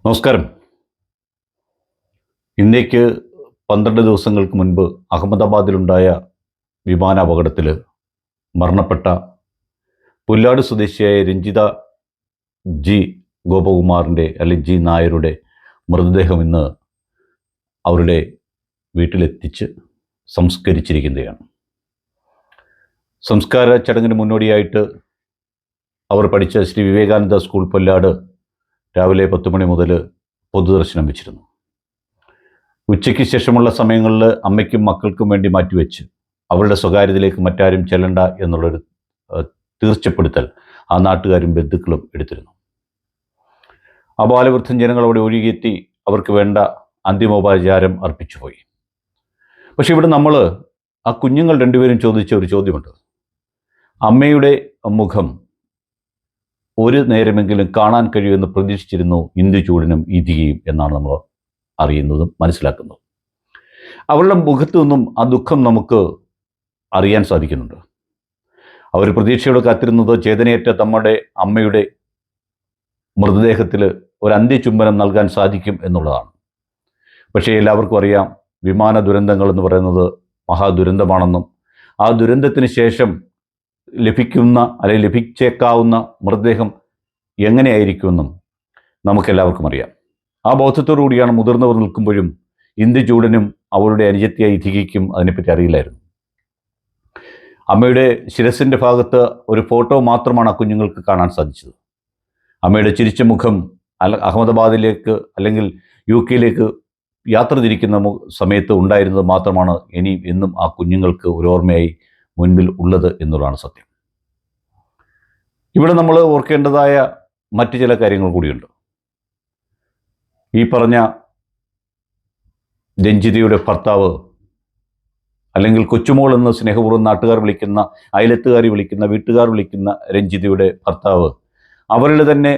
നമസ്കാരം. ഇന്ത്യക്ക് 12 ദിവസങ്ങൾക്ക് മുൻപ് അഹമ്മദാബാദിലുണ്ടായ വിമാനാപകടത്തിൽ മരണപ്പെട്ട പുല്ലാട് സ്വദേശിയായ രഞ്ജിത ജി ഗോപകുമാറിൻ്റെ അല്ലെങ്കിൽ ജി നായരുടെ മൃതദേഹം ഇന്ന് അവരുടെ വീട്ടിലെത്തിച്ച് സംസ്കരിച്ചിരിക്കുകയാണ്. സംസ്കാര ചടങ്ങിന് മുന്നോടിയായിട്ട് അവർ പഠിച്ച ശ്രീ വിവേകാനന്ദ സ്കൂൾ പൊല്ലാട് രാവിലെ 10 മണി മുതൽ പൊതുദർശനം വെച്ചിരുന്നു. ഉച്ചയ്ക്ക് ശേഷമുള്ള സമയങ്ങളിൽ അമ്മയ്ക്കും മക്കൾക്കും വേണ്ടി മാറ്റിവെച്ച് അവരുടെ സ്വകാര്യതയിലേക്ക് മറ്റാരും ചെല്ലണ്ട എന്നുള്ളൊരു തീർച്ചപ്പെടുത്തൽ ആ നാട്ടുകാരും ബന്ധുക്കളും എടുത്തിരുന്നു. അപാലവൃദ്ധം ജനങ്ങൾ അവിടെ ഒഴുകിയെത്തി അവർക്ക് വേണ്ട അന്തിമോപചാരം അർപ്പിച്ചുപോയി. പക്ഷെ ഇവിടെ നമ്മൾ ആ കുഞ്ഞുങ്ങൾ രണ്ടുപേരും ചോദിച്ച ഒരു ചോദ്യമുണ്ട്. അമ്മയുടെ മുഖം ഒരു നേരമെങ്കിലും കാണാൻ കഴിയുമെന്ന് പ്രതീക്ഷിച്ചിരുന്നു ഇന്ദുചൂടനും ഇതികയും എന്നാണ് നമ്മൾ അറിയുന്നതും മനസ്സിലാക്കുന്നതും. അവരുടെ മുഖത്തു നിന്നും ആ ദുഃഖം നമുക്ക് അറിയാൻ സാധിക്കുന്നുണ്ട്. അവർ പ്രതീക്ഷയോടെ കാത്തിരുന്നത് ചേതനയേറ്റ നമ്മുടെ അമ്മയുടെ മൃതദേഹത്തിൽ ഒരു അന്ത്യചുംബനം നൽകാൻ സാധിക്കും എന്നുള്ളതാണ്. പക്ഷേ എല്ലാവർക്കും അറിയാം, വിമാന ദുരന്തങ്ങൾ എന്ന് പറയുന്നത് മഹാദുരന്തമാണെന്നും ആ ദുരന്തത്തിന് ശേഷം ലഭിക്കുന്ന അല്ലെങ്കിൽ ലഭിച്ചേക്കാവുന്ന മൃതദേഹം എങ്ങനെയായിരിക്കുമെന്നും നമുക്കെല്ലാവർക്കും അറിയാം. ആ ബോധത്തോടു കൂടിയാണ് മുതിർന്നവർ നിൽക്കുമ്പോഴും ഇന്ദുചൂടനും അവളുടെ അനുജത്തിയായി ഇതികയ്ക്കും അതിനെപ്പറ്റി അറിയില്ലായിരുന്നു. അമ്മയുടെ ശിരസിൻ്റെ ഭാഗത്ത് ഒരു ഫോട്ടോ മാത്രമാണ് ആ കുഞ്ഞുങ്ങൾക്ക് കാണാൻ സാധിച്ചത്. അമ്മയുടെ ചിരിച്ച മുഖം അഹമ്മദാബാദിലേക്ക് അല്ലെങ്കിൽ UK യാത്ര തിരിക്കുന്ന സമയത്ത് ഉണ്ടായിരുന്നത് മാത്രമാണ് ഇനി എന്നും ആ കുഞ്ഞുങ്ങൾക്ക് ഒരു ഓർമ്മയായി മുൻപിൽ ഉള്ളത് എന്നുള്ളതാണ് സത്യം. ഇവിടെ നമ്മൾ ഓർക്കേണ്ടതായ മറ്റു ചില കാര്യങ്ങൾ കൂടിയുണ്ട്. ഈ പറഞ്ഞ രഞ്ജിതയുടെ ഭർത്താവ് അല്ലെങ്കിൽ കൊച്ചുമോൾ എന്ന് സ്നേഹപൂർവ്വം നാട്ടുകാർ വിളിക്കുന്ന, അയലത്തുകാർ വിളിക്കുന്ന, വീട്ടുകാർ വിളിക്കുന്ന രഞ്ജിതയുടെ ഭർത്താവ് അവരുടെ തന്നെ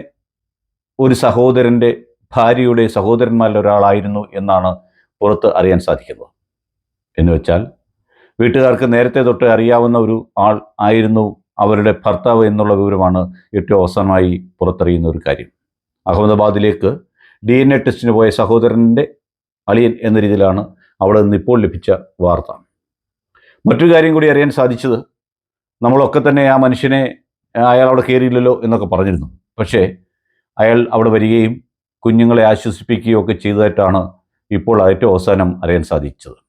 ഒരു സഹോദരൻ്റെ ഭാര്യയുടെ സഹോദരന്മാരിൽ ഒരാളായിരുന്നു എന്നാണ് പുറത്ത് അറിയാൻ സാധിക്കുന്നത്. എന്ന് വെച്ചാൽ വീട്ടുകാർക്ക് നേരത്തെ തൊട്ട് അറിയാവുന്ന ഒരു ആൾ ആയിരുന്നു അവരുടെ ഭർത്താവ് എന്നുള്ള വിവരമാണ് ഏറ്റവും അവസാനമായി പുറത്തറിയുന്ന ഒരു കാര്യം. അഹമ്മദാബാദിലേക്ക് DNA ടെസ്റ്റിന് പോയ സഹോദരൻ്റെ അളിയൻ എന്ന രീതിയിലാണ് അവിടെ നിന്ന് ഇപ്പോൾ ലഭിച്ച വാർത്ത. മറ്റൊരു കാര്യം കൂടി അറിയാൻ സാധിച്ചത്, നമ്മളൊക്കെ തന്നെ ആ മനുഷ്യനെ അയാൾ അവിടെ കയറിയില്ലല്ലോ എന്നൊക്കെ പറഞ്ഞിരുന്നു. പക്ഷേ അയാൾ അവിടെ വരികയും കുഞ്ഞുങ്ങളെ ആശ്വസിപ്പിക്കുകയും ഒക്കെ ചെയ്തതായിട്ടാണ് ഇപ്പോൾ ഏറ്റവും അവസാനം അറിയാൻ സാധിച്ചത്.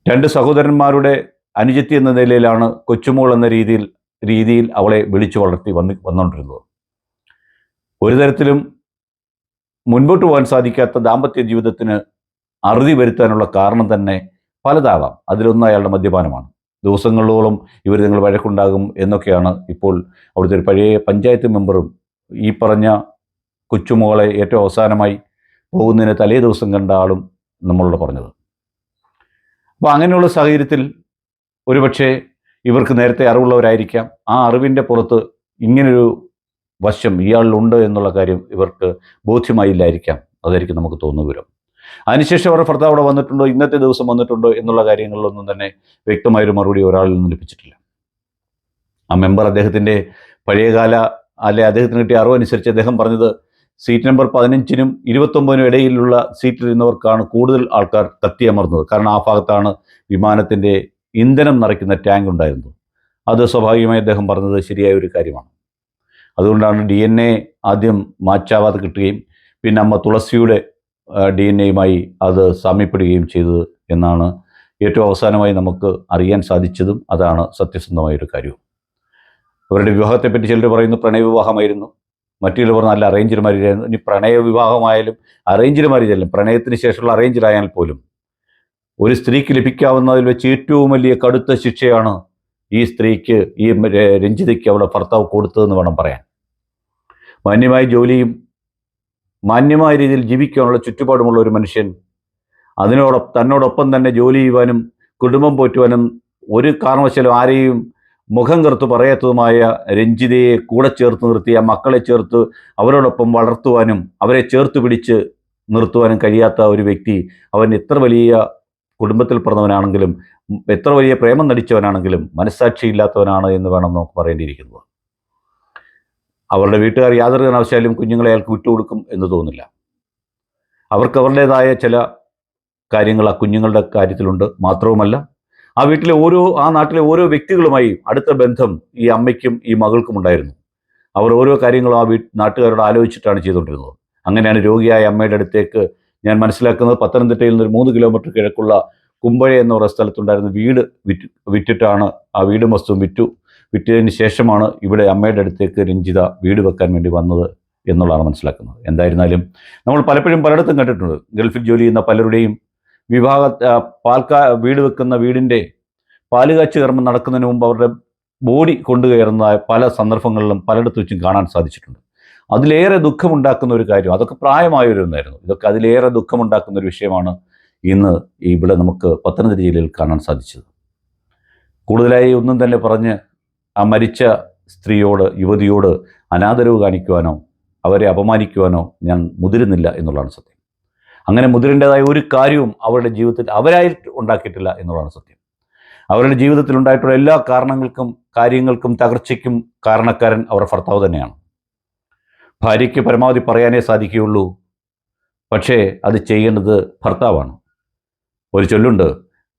2 സഹോദരന്മാരുടെ അനുജത്തി എന്ന നിലയിലാണ് കൊച്ചുമോൾ എന്ന രീതിയിൽ അവളെ വിളിച്ചു വളർത്തി വന്നുകൊണ്ടിരുന്നത്. ഒരു തരത്തിലും മുൻപോട്ട് പോകാൻ സാധിക്കാത്ത ദാമ്പത്യ ജീവിതത്തിന് അറുതി വരുത്താനുള്ള കാരണം തന്നെ പലതാവാം. അതിലൊന്ന് അയാളുടെ മദ്യപാനമാണ്. ദിവസങ്ങളോളം ഇവർ നിങ്ങൾ വഴക്കുണ്ടാകും എന്നൊക്കെയാണ് ഇപ്പോൾ അവിടുത്തെ ഒരു പഴയ പഞ്ചായത്ത് മെമ്പറും ഈ പറഞ്ഞ കൊച്ചുമോളെ ഏറ്റവും അവസാനമായി പോകുന്നതിന് തലേ ദിവസം കണ്ട ആളും നമ്മളോട് പറഞ്ഞത്. അപ്പോൾ അങ്ങനെയുള്ള സാഹചര്യത്തിൽ ഒരുപക്ഷെ ഇവർക്ക് നേരത്തെ അറിവുള്ളവരായിരിക്കാം. ആ അറിവിൻ്റെ പുറത്ത് ഇങ്ങനൊരു വശം ഇയാളിലുണ്ട് എന്നുള്ള കാര്യം ഇവർക്ക് ബോധ്യമായില്ലായിരിക്കാം. അതായിരിക്കും നമുക്ക് തോന്നുന്ന വിവരം. അതിനുശേഷം അവരുടെ ഭർത്താവ് അവിടെ വന്നിട്ടുണ്ടോ, ഇന്നത്തെ ദിവസം വന്നിട്ടുണ്ടോ എന്നുള്ള കാര്യങ്ങളിലൊന്നും തന്നെ വ്യക്തമായൊരു മറുപടി ഒരാളിൽ നിന്നും ലഭിച്ചിട്ടില്ല. ആ മെമ്പർ അദ്ദേഹത്തിൻ്റെ പഴയകാല അദ്ദേഹത്തിന് കിട്ടിയ അറിവനുസരിച്ച് അദ്ദേഹം പറഞ്ഞത് സീറ്റ് നമ്പർ 15-നും 29-നും ഇടയിലുള്ള സീറ്റിലിരുന്നവർക്കാണ് കൂടുതൽ ആൾക്കാർ കത്തിയമർന്നത്. കാരണം ആ ഭാഗത്താണ് വിമാനത്തിൻ്റെ ഇന്ധനം നിറയ്ക്കുന്ന ടാങ്ക് ഉണ്ടായിരുന്നത്. അത് സ്വാഭാവികമായി അദ്ദേഹം പറഞ്ഞത് ശരിയായ ഒരു കാര്യമാണ്. അതുകൊണ്ടാണ് DNA ആദ്യം മാച്ചാവാതെ കിട്ടുകയും പിന്നെ അമ്മ തുളസിയുടെ DNA അത് സാമ്യപ്പെടുകയും ചെയ്തത് എന്നാണ് ഏറ്റവും അവസാനമായി നമുക്ക് അറിയാൻ സാധിച്ചതും. അതാണ് സത്യസന്ധമായൊരു കാര്യവും. അവരുടെ വിവാഹത്തെപ്പറ്റി ചിലർ പറയുന്നു പ്രണയവിവാഹമായിരുന്നു, മറ്റു ചിലർ പറഞ്ഞ നല്ല അറേഞ്ച്ഡ് മാരേജ് ആയിരുന്നു. ഇനി പ്രണയവിവാഹമായാലും അറേഞ്ച്ഡ് മാരേജ് അല്ല, പ്രണയത്തിന് ശേഷമുള്ള അറേഞ്ച്ഡ് പോലും ഒരു സ്ത്രീക്ക് ലഭിക്കാവുന്നതിൽ വെച്ച് ഏറ്റവും വലിയ കടുത്ത ശിക്ഷയാണ് ഈ സ്ത്രീക്ക്, ഈ രഞ്ജിതയ്ക്ക് അവളുടെ ഭർത്താവ് കൊടുത്തതെന്ന് വേണം പറയാൻ. മാന്യമായ ജോലിയും മാന്യമായ രീതിയിൽ ജീവിക്കാനുള്ള ചുറ്റുപാടുമുള്ള ഒരു മനുഷ്യൻ തന്നോടൊപ്പം തന്നെ ജോലി ചെയ്യുവാനും കുടുംബം പോറ്റുവാനും ഒരു കാരണവശാലും ആരെയും മുഖം കറുത്ത് പറയാത്തതുമായ രഞ്ജിതയെ കൂടെ ചേർത്ത് നിർത്തിയ മക്കളെ ചേർത്ത് അവരോടൊപ്പം വളർത്തുവാനും അവരെ ചേർത്ത് പിടിച്ച് നിർത്തുവാനും കഴിയാത്ത ഒരു വ്യക്തി, അവൻ എത്ര വലിയ കുടുംബത്തിൽ പിറന്നവനാണെങ്കിലും എത്ര വലിയ പ്രേമം നടിച്ചവനാണെങ്കിലും മനസ്സാക്ഷിയില്ലാത്തവനാണ് എന്ന് വേണം നമുക്ക് പറയേണ്ടിയിരിക്കുന്നത്. അവരുടെ വീട്ടുകാർ യാതൊരു കാരണവശാലും കുഞ്ഞുങ്ങളെ അയാൾക്ക് വിട്ടുകൊടുക്കും എന്ന് തോന്നുന്നില്ല. അവർക്ക് അവരുടേതായ ചില കാര്യങ്ങൾ ആ കുഞ്ഞുങ്ങളുടെ കാര്യത്തിലുണ്ട്. മാത്രവുമല്ല, ആ നാട്ടിലെ ഓരോ വ്യക്തികളുമായി അടുത്ത ബന്ധം ഈ അമ്മയ്ക്കും ഈ മകൾക്കും ഉണ്ടായിരുന്നു. അവർ ഓരോ കാര്യങ്ങളും ആ നാട്ടുകാരോട് ആലോചിച്ചിട്ടാണ് ചെയ്തുകൊണ്ടിരുന്നത്. അങ്ങനെയാണ് രോഗിയായ അമ്മയുടെ അടുത്തേക്ക് ഞാൻ മനസ്സിലാക്കുന്നത് പത്തനംതിട്ടയിൽ നിന്ന് 3 കിലോമീറ്റർ കിഴക്കുള്ള കുമ്പഴ എന്ന് പറയുന്ന സ്ഥലത്തുണ്ടായിരുന്ന വീട് വിറ്റിട്ടാണ് ആ വീടും വസ്തുവും വിറ്റതിന് ശേഷമാണ് ഇവിടെ അമ്മയുടെ അടുത്തേക്ക് രഞ്ജിത വീട് വെക്കാൻ വേണ്ടി വന്നത് എന്നുള്ളതാണ് മനസ്സിലാക്കുന്നത്. എന്തായിരുന്നാലും നമ്മൾ പലപ്പോഴും പലയിടത്തും കണ്ടിട്ടുണ്ട്, ഗൾഫിൽ ജോലി ചെയ്യുന്ന പലരുടെയും വീട് വെക്കുന്ന വീടിൻ്റെ പാലുകാച്ച് കർമ്മം നടക്കുന്നതിന് മുമ്പ് അവരുടെ ബോഡി കൊണ്ടുകയറുന്ന പല സന്ദർഭങ്ങളിലും പലയിടത്ത് വെച്ചും കാണാൻ സാധിച്ചിട്ടുണ്ട്. അതിലേറെ ദുഃഖമുണ്ടാക്കുന്ന ഒരു കാര്യം, അതൊക്കെ പ്രായമായവരൊന്നായിരുന്നു, ഇതൊക്കെ അതിലേറെ ദുഃഖമുണ്ടാക്കുന്ന ഒരു വിഷയമാണ് ഇന്ന് ഇവിടെ നമുക്ക് പത്തനംതിട്ട ജില്ലയിൽ കാണാൻ സാധിച്ചത്. കൂടുതലായി ഒന്നും തന്നെ പറഞ്ഞ് ആ മരിച്ച യുവതിയോട് അനാദരവ് കാണിക്കുവാനോ അവരെ അപമാനിക്കുവാനോ ഞാൻ മുതിരുന്നില്ല എന്നുള്ളതാണ് സത്യം. അങ്ങനെ മുതിരേണ്ടതായ ഒരു കാര്യവും അവരുടെ ജീവിതത്തിൽ അവരായിട്ട് ഉണ്ടാക്കിയിട്ടില്ല എന്നുള്ളതാണ് സത്യം. അവരുടെ ജീവിതത്തിൽ ഉണ്ടായിട്ടുള്ള എല്ലാ കാര്യങ്ങൾക്കും തകർച്ചയ്ക്കും കാരണക്കാരൻ അവരുടെ ഭർത്താവ് തന്നെയാണ്. ഭാര്യയ്ക്ക് പരമാവധി പറയാനേ സാധിക്കുകയുള്ളൂ, പക്ഷേ അത് ചെയ്യേണ്ടത് ഭർത്താവാണ്. ഒരു ചൊല്ലുണ്ട്,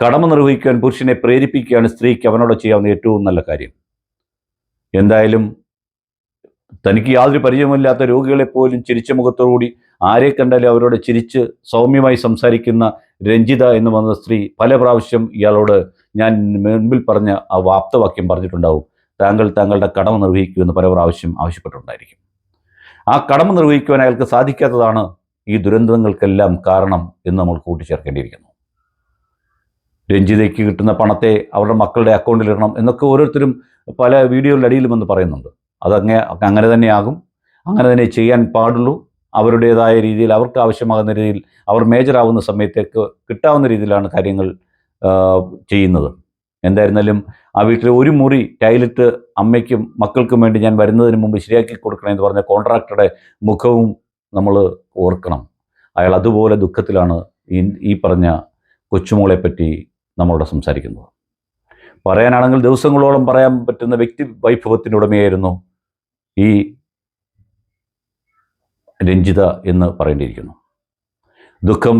കടമ നിർവഹിക്കാൻ പുരുഷനെ പ്രേരിപ്പിക്കുകയാണ് സ്ത്രീക്ക് അവനോട് ചെയ്യാവുന്ന ഏറ്റവും നല്ല കാര്യം. എന്തായാലും തനിക്ക് യാതൊരു പരിചയമില്ലാത്ത രോഗികളെപ്പോലും ചിരിച്ച മുഖത്തോടുകൂടി ആരെ കണ്ടാലും അവരോട് ചിരിച്ച് സൗമ്യമായി സംസാരിക്കുന്ന രഞ്ജിത എന്ന് വന്ന സ്ത്രീ പല പ്രാവശ്യം ഇയാളോട് ഞാൻ മുൻപിൽ പറഞ്ഞ ആ ആപ്തവാക്യം പറഞ്ഞിട്ടുണ്ടാവും, താങ്കളുടെ കടമ നിർവഹിക്കുമെന്ന് പല പ്രാവശ്യം ആവശ്യപ്പെട്ടിട്ടുണ്ടായിരിക്കും. ആ കടമ നിർവഹിക്കുവാൻ അയാൾക്ക് സാധിക്കാത്തതാണ് ഈ ദുരന്തങ്ങൾക്കെല്ലാം കാരണം എന്ന് നമ്മൾ കൂട്ടിച്ചേർക്കേണ്ടിയിരിക്കുന്നു. രഞ്ജിതയ്ക്ക് കിട്ടുന്ന പണത്തെ അവരുടെ മക്കളുടെ അക്കൗണ്ടിലിടണം എന്നൊക്കെ ഓരോരുത്തരും പല വീഡിയോയുടെ അടിയിലും വന്ന് പറയുന്നുണ്ട്. അങ്ങനെ തന്നെയാകും, അങ്ങനെ തന്നെ ചെയ്യാൻ പാടുള്ളൂ. അവരുടേതായ രീതിയിൽ അവർക്ക് ആവശ്യമാകുന്ന രീതിയിൽ അവർ മേജറാവുന്ന സമയത്തേക്ക് കിട്ടാവുന്ന രീതിയിലാണ് കാര്യങ്ങൾ ചെയ്യുന്നത്. എന്തായിരുന്നാലും ആ വീട്ടിലെ ഒരു മുറി ടൈലറ്റ് അമ്മയ്ക്കും മക്കൾക്കും വേണ്ടി ഞാൻ വരുന്നതിന് മുമ്പ് ശരിയാക്കി കൊടുക്കണമെന്ന് പറഞ്ഞ കോൺട്രാക്ടറുടെ മുഖവും നമ്മൾ ഓർക്കണം. അയാൾ അതുപോലെ ദുഃഖത്തിലാണ് ഈ പറഞ്ഞ കൊച്ചുമോളെ പറ്റി നമ്മളോട് സംസാരിക്കുന്നത്. പറയാനാണെങ്കിൽ ദിവസങ്ങളോളം പറയാൻ പറ്റുന്ന വ്യക്തി വൈഭവത്തിൻ്റെ ഉടമയായിരുന്നു ഈ രഞ്ജിത എന്ന് പറയേണ്ടിയിരിക്കുന്നു. ദുഃഖം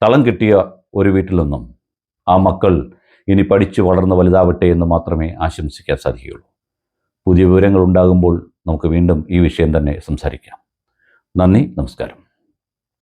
തളം കിട്ടിയ ഒരു വീട്ടിൽ നിന്നും ആ മക്കൾ ഇനി പഠിച്ചു വളർന്ന് വലുതാവട്ടെ എന്ന് മാത്രമേ ആശംസിക്കാൻ സാധിക്കുകയുള്ളൂ. പുതിയ വിവരങ്ങൾ ഉണ്ടാകുമ്പോൾ നമുക്ക് വീണ്ടും ഈ വിഷയം തന്നെ സംസാരിക്കാം. നന്ദി, നമസ്കാരം.